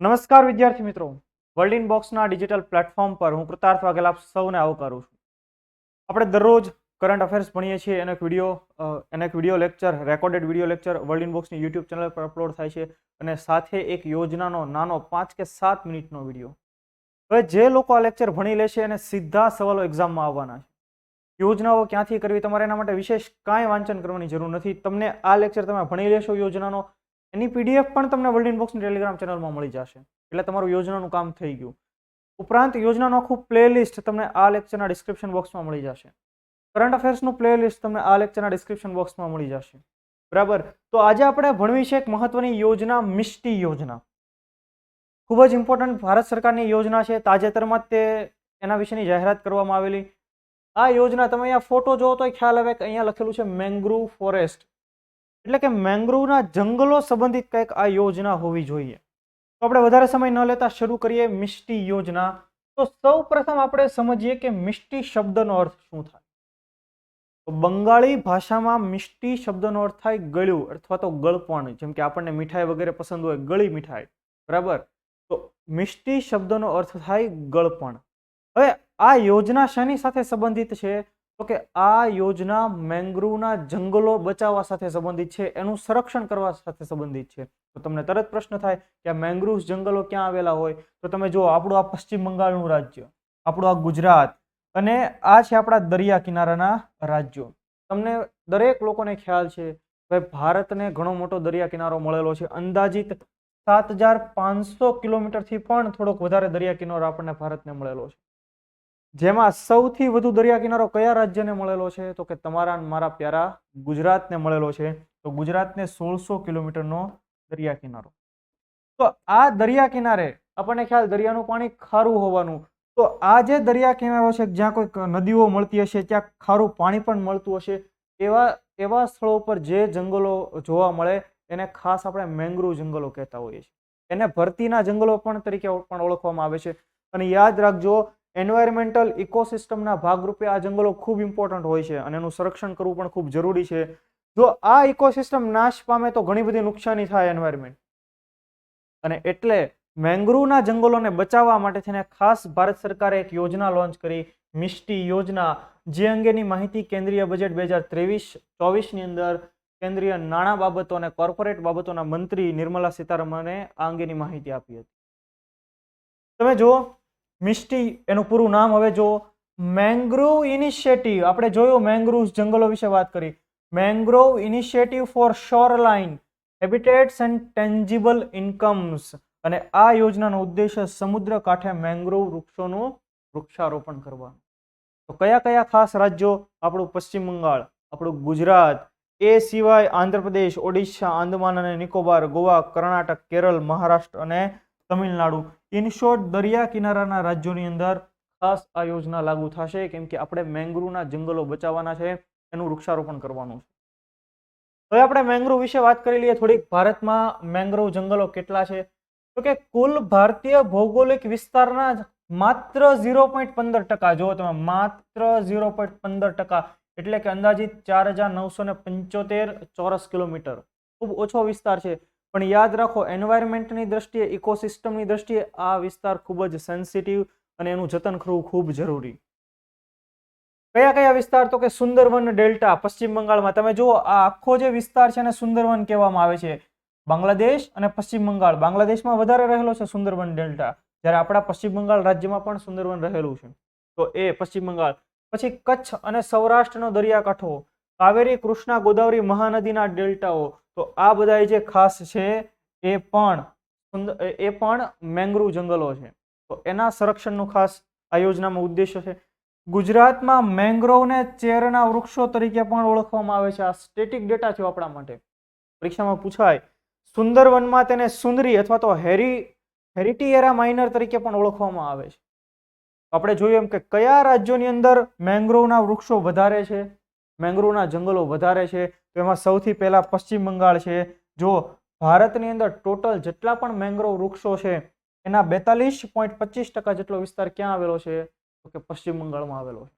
નમસ્કાર વિદ્યાર્થી મિત્રો, વર્લ્ડ ઇન બોક્સના ડિજિટલ પ્લેટફોર્મ પર હું કૃતાર્થ વાઘેલા આપ સૌને આવકારું છું. આપણે દરરોજ કરંટ અફેર્સ ભણીએ છીએ. એનો એક video lecture, recorded video lecture world in બોક્સની યુટ્યુબ ચેનલ પર અપલોડ થાય છે અને સાથે એક યોજનાનો નાનો 5 કે 7 મિનિટનો વિડીયો. હવે જે લોકો આ લેક્ચર ભણી લેશે અને સીધા સવાલો એક્ઝામમાં આવવાના છે. યોજનાઓ ક્યાંથી કરવી, તમારે એના માટે વિશેષ કાંઈ વાંચન કરવાની જરૂર નથી. તમને આ લેક્ચર તમે ભણી લેશો યોજનાનો, એની પીડીએફ પણ તમને વર્લ્ડ ઇન બોક્સની ટેલિગ્રામ ચેનલમાં મળી જશે. એટલે તમારું યોજનાનું કામ થઈ ગયું. ઉપરાંત યોજનાનું આખું પ્લેલિસ્ટ તમને આ લેક્ચરના ડિસ્ક્રિપ્શન બોક્સમાં મળી જશે. કરંટ અફેર્સનું પ્લેલિસ્ટ તમને આ લેક્ચરના ડિસ્ક્રિપ્શન બોક્સમાં મળી જશે. બરાબર. તો આજે આપણે ભણવી છે એક મહત્વની યોજના, મિષ્ટી યોજના. ખૂબ જ ઇમ્પોર્ટન્ટ ભારત સરકારની યોજના છે. તાજેતરમાં તે એના વિશેની જાહેરાત કરવામાં આવેલી. આ યોજના તમે અહીંયા ફોટો જોવો તો ખ્યાલ આવે કે અહીંયા લખેલું છે મેંગ્રુવ ફોરેસ્ટ, એટલે કે મેંગ્રુવના જંગલો સંબંધિત કંઈક આ યોજના હોવી જોઈએ. તો આપણે વધારે સમય ન લેતા શરૂ કરીએ મિષ્ટી યોજના. તો સૌ પ્રથમ આપણે સમજીએ કે મિષ્ટી શબ્દનો અર્થ શું થાય. તો બંગાળી ભાષામાં મિષ્ટી શબ્દનો અર્થ થાય ગળ્યું અથવા તો ગળપણ. જેમ કે આપણને મીઠાઈ વગેરે પસંદ હોય, ગળી મીઠાઈ, બરાબર. તો મિષ્ટી શબ્દનો અર્થ થાય ગળપણ. હવે આ યોજના શાની સાથે સંબંધિત છે? તો કે આ યોજના મેંગ્રુવના જંગલો બચાવવા સાથે સંબંધિત છે, એનું સંરક્ષણ કરવા સાથે સંબંધિત છે. તો તમને તરત પ્રશ્ન થાય કે આ મેંગ્રુવ જંગલો ક્યાં આવેલા હોય? તો તમે જુઓ, આપણું આ પશ્ચિમ બંગાળનું રાજ્ય, આપણું આ ગુજરાત, અને આ છે આપણા દરિયા કિનારાના રાજ્યો. તમને દરેક લોકોને ખ્યાલ છે કે ભારતને ઘણો મોટો દરિયા કિનારો મળેલો છે. અંદાજિત 7,500 કિલોમીટરથી પણ થોડોક વધારે દરિયા કિનારો આપણને ભારતને મળેલો છે. જેમાં સૌથી વધુ દરિયા કિનારો કયા રાજ્યને મળેલો છે? તો કે તમારા મારા પ્યારા ગુજરાતને મળેલો છે. તો ગુજરાતને 1600 કિલોમીટરનો દરિયા કિનારો. તો આ દરિયા કિનારે આપણને ખ્યાલ, દરિયાનું પાણી ખારું હોવાનું. તો આ જે દરિયા કિનારો છે, જ્યાં કોઈક નદીઓ મળતી હશે, ત્યાં ખારું પાણી પણ મળતું હશે, એવા સ્થળો પર જે જંગલો જોવા મળે એને ખાસ આપણે મેંગ્રુવ જંગલો કહેતા હોઈએ છીએ. એને ભરતીના જંગલો પણ તરીકે પણ ઓળખવામાં આવે છે. અને યાદ રાખજો, એન્વાયરમેન્ટલ ઇકોસિસ્ટમના ભાગરૂપે આ જંગલો ખૂબ ઇમ્પોર્ટન્ટ હોય છે અને એનું સંરક્ષણ કરવું પણ ખૂબ જરૂરી છે. જો આ ઇકોસિસ્ટમ નાશ પામે તો ઘણી બધી નુકસાની થાય એન્વાયરમેન્ટ. અને એટલે મેંગ્રુવના જંગલોને બચાવવા માટે થઈને ખાસ ભારત સરકારે એક યોજના લોન્ચ કરી, મિષ્ટી યોજના. જે અંગેની માહિતી કેન્દ્રીય બજેટ 2023-24ની અંદર કેન્દ્રીય નાણાં બાબતો અને કોર્પોરેટ બાબતોના મંત્રી નિર્મલા સીતારમણે આ અંગેની માહિતી આપી હતી. તમે જુઓ, મિષ્ટી એનું પૂરું નામ હવે જુઓ, મેંગ્રુવ ઇનિશિયેટિવ. આપણે જોયું, મેંગ્રુવ જંગલો વિશે વાત કરી. Mangrove initiative for shoreline habitats and tangible incomes. અને આ યોજનાનો ઉદ્દેશ્ય સમુદ્ર કાંઠે મેંગ્રોવ વૃક્ષોનું વૃક્ષારોપણ કરવાનું. તો કયા કયા ખાસ રાજ્યો? આપણું પશ્ચિમ બંગાળ, આપણું ગુજરાત, એ સિવાય આંધ્રપ્રદેશ, ઓડિશા, આંદમાન અને નિકોબાર, ગોવા, કર્ણાટક, કેરળ, મહારાષ્ટ્ર અને તમિલનાડુ. ઇન શોર્ટ, દરિયા કિનારાના રાજ્યોની અંદર ખાસ આ યોજના લાગુ થશે, કેમ કે આપણે મેંગ્રુવના જંગલો બચાવવાના છે, એનું વૃક્ષારોપણ કરવાનું છે. હવે આપણે મેંગ્રુવ વિશે વાત કરી લઈએ થોડીક. ભારતમાં મેંગ્રુવ જંગલો કેટલા છે? તો કે કુલ ભારતીય ભૌગોલિક વિસ્તારના માત્ર 0.15%, જો તમે માત્ર 0.15%, એટલે કે અંદાજિત 4,975 ચોરસ કિલોમીટર. ખૂબ ઓછો વિસ્તાર છે. પણ યાદ રાખો, એન્વાયરમેન્ટની દ્રષ્ટિએ, ઇકોસિસ્ટમની દ્રષ્ટિએ આ વિસ્તાર ખૂબ જ સેન્સિટિવ અને એનું જતન કરવું ખૂબ જરૂરી. કયા કયા વિસ્તાર? તો કે સુંદરવન ડેલ્ટા પશ્ચિમ બંગાળમાં. તમે જુઓ, આ આખો જે વિસ્તાર છે એને સુંદરવન કહેવામાં આવે છે. બાંગ્લાદેશ અને પશ્ચિમ બંગાળ, બાંગ્લાદેશમાં વધારે રહેલો છે સુંદરવન ડેલ્ટા, જ્યારે આપણા પશ્ચિમ બંગાળ રાજ્યમાં પણ સુંદરવન રહેલું છે. તો એ પશ્ચિમ બંગાળ. પછી કચ્છ અને સૌરાષ્ટ્રનો દરિયાકાંઠો, કાવેરી, કૃષ્ણા, ગોદાવરી મહાનદીના ડેલ્ટાઓ. તો આ બધા જે ખાસ છે એ પણ મેંગ્રુવ જંગલો છે. તો એના સંરક્ષણનું ખાસ આ યોજનામાં ઉદ્દેશ્ય છે. ગુજરાતમાં મેંગ્રોવને ચેરના વૃક્ષો તરીકે પણ ઓળખવામાં આવે છે. આ સ્ટેટિક ડેટા છે આપણા માટે, પરીક્ષામાં પૂછાય. સુંદરવનમાં તેને સુંદરી અથવા તો હેરિટીએરા માઇનર તરીકે પણ ઓળખવામાં આવે છે. આપણે જોયું એમ કે કયા રાજ્યોની અંદર મેંગ્રોવના વૃક્ષો વધારે છે, મેંગ્રોવના જંગલો વધારે છે. તો એમાં સૌથી પહેલા પશ્ચિમ બંગાળ છે. જો ભારતની અંદર ટોટલ જેટલા પણ મેંગ્રોવ વૃક્ષો છે એના 42.25% જેટલો વિસ્તાર ક્યાં આવેલો છે? તો કે પશ્ચિમ બંગાળમાં આવેલો છે.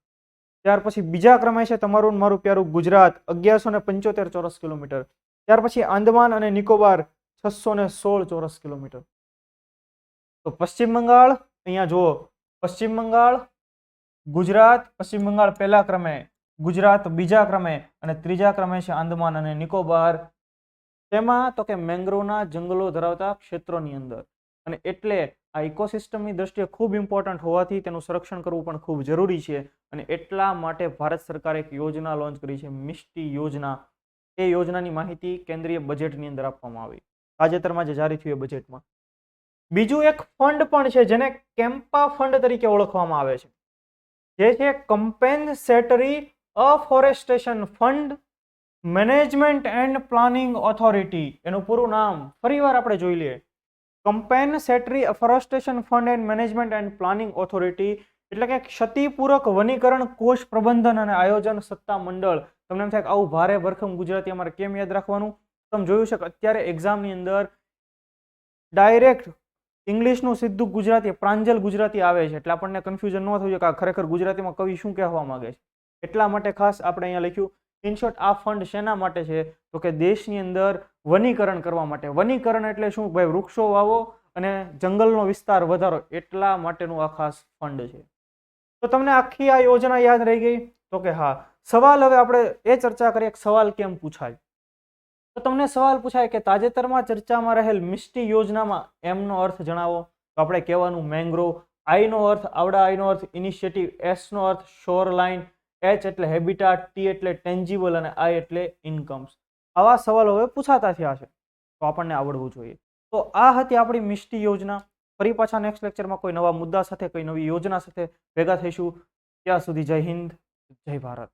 ત્યાર પછી બીજા ક્રમે છે તમારું મારું પ્યારું ગુજરાત, 1175 ચોરસ કિલોમીટર. ત્યાર પછી આંદમાન અને નિકોબાર, 616 ચોરસ કિલોમીટર. તો પશ્ચિમ બંગાળ, અહીંયા જુઓ પશ્ચિમ બંગાળ, ગુજરાત, પશ્ચિમ બંગાળ પહેલા ક્રમે, ગુજરાત બીજા ક્રમે અને ત્રીજા ક્રમે છે આંદમાન અને નિકોબાર. તેમાં તો કે મેંગ્રોવના જંગલો ધરાવતા ક્ષેત્રોની અંદર. અને એટલે આ ઇકોસિસ્ટમની દ્રષ્ટિએ ખૂબ ઇમ્પોર્ટન્ટ હોવાથી તેનું સંરક્ષણ કરવું પણ ખૂબ જરૂરી છે. અને એટલા માટે ભારત સરકારે એક યોજના લોન્ચ કરી છે, મિષ્ટી યોજના. એ યોજનાની માહિતી કેન્દ્રીય બજેટની અંદર આપવામાં આવી, તાજેતરમાં જે જારી થયું એ બજેટમાં. બીજું એક ફંડ પણ છે જેને કેમ્પા ફંડ તરીકે ઓળખવામાં આવે છે, જે છે compensatory afforestation fund management and planning authority. એનું પૂરું નામ ફરીવાર આપણે જોઈ લઈએ. Compensatory afforestation fund and management and planning authority એટલે કે ક્ષતિપૂરક વનીકરણ કોષ પ્રબંધન અને આયોજન સત્તા મંડળ. તમને એમ થાય કે આવું ભારે ભરખમ ગુજરાતી અમારે કેમ યાદ રાખવાનું? તમે જોયું છે કે અત્યારે એક્ઝામની અંદર ડાયરેક્ટ ઇંગ્લિશનું સીધું ગુજરાતી પ્રાંજલ ગુજરાતી આવે છે, એટલે આપણને કન્ફ્યુઝન ન થયું કે આ ખરેખર ગુજરાતીમાં કવિ શું કહેવા માંગે છે. એટલા માટે ખાસ આપણે અહીંયા લખ્યું. ઇન શોર્ટ, આ ફંડ શેના માટે છે? તો કે દેશની અંદર વનીકરણ કરવા માટે. વનીકરણ એટલે શું ભાઈ? વૃક્ષો વાવો અને જંગલનો વિસ્તાર વધારો, એટલા માટેનું આ ખાસ ફંડ છે. તો તમને આખી આ યોજના યાદ રહી ગઈ? તો કે હા. સવાલ હવે આપણે એ ચર્ચા કરીએ કે સવાલ કેમ પૂછાય. તો તમને સવાલ પૂછાય કે તાજેતરમાં ચર્ચામાં રહેલ મિષ્ટી યોજનામાં એમનો અર્થ જણાવો. તો આપણે કહેવાનું મેંગ્રોવ, આઈનો અર્થ આવડા, આઈનો અર્થ ઇનિશિયેટિવ, એસનો અર્થ શોર લાઇન, એચ એટલે હેબિટાટ, ટી એટલે ટેન્જિબલ અને આઈ એટલે ઇન્કમ્સ. આવા સવાલો હવે પૂછાતા થયા છે, તો આપણને આવડવું જોઈએ. તો આ હતી આપણી મિષ્ટી યોજના. ફરી પાછા નેક્સ્ટ લેક્ચરમાં કોઈ નવા મુદ્દા સાથે, કોઈ નવી યોજના સાથે ભેગા થઈશું. ત્યાં સુધી જય હિન્દ, જય ભારત.